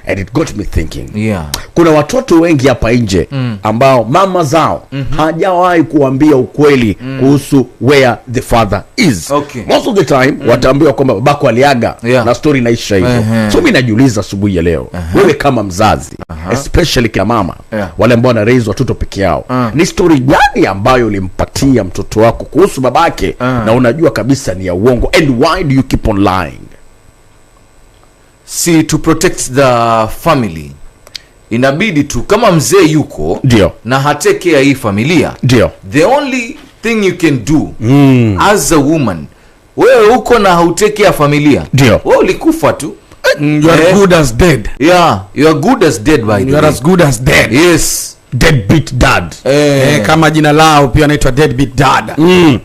and it got me thinking. Yeah. Kuna watoto wengi hapa nje ambao mama zao hajawahi kuambia ukweli kuhusu where the father is. Okay. Most of the time wataambiwa kwamba babako aliaga, na story inaisha hivyo. So mimi najiuliza asubuhi ya leo, wewe kama mzazi, especially kina mama, wale ambao wana raise watoto peke yao, ni story gani ambayo ulimpatia mtoto wako kuhusu babake na unajua kabisa ni ya uongo, and why do you keep on lying? See, to protect the family, inabidi tu kama mzee yuko Dio. na hateke ya hii familia, Dio. the only thing you can do as a woman, wewe uko na hauteke ya familia, Dio. wewe ulikufa tu. You are good as dead. Yeah, you are good as dead by the way. You are as good as dead. Yes. Deadbeat dad. Kama jina lao pia anaitwa deadbeat dad.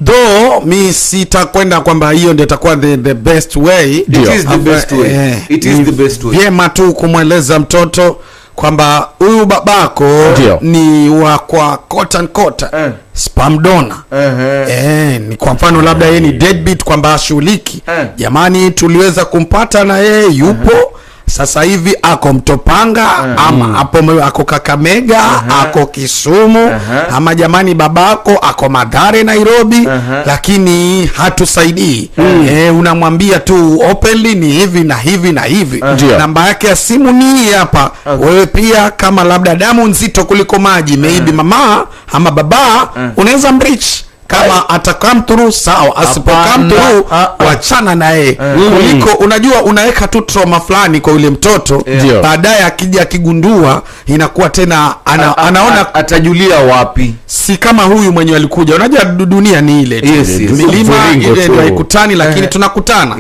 Though mi sitakwenda kwamba hiyo ndio itakuwa the best way. It is the best way. It is the best way. Vyema tu kumweleza mtoto kwamba huyu babako ni wa kwa quote and quote spam donor. Ni kwa mfano labda yeye ni deadbeat kwamba ashughuliki. Jamani, tuliweza kumpata na yeye yupo. Sasa hivi ako Mtopanga, ama hapo ako Kakamega, ako Kisumu, ama jamani babako ako Mathare Nairobi, lakini hatusaidii. Unamwambia tu openly ni hivi na hivi na hivi. Namba yake ya simu ni hapa. Wewe pia kama labda damu nzito kuliko maji, maybe mama ama baba, unaweza mreach. Kama atakam through sawa, asipokam through wachana na yeye. Kuliko unajua unaweka tu trauma fulani kwa yule mtoto, baadaye akija kigundua inakuwa tena anaona atajulia wapi. Si kama huyu mwenye alikuja. Unajua dunia ni ile. Yes. Milima ile ndio haikutani, lakini tunakutana.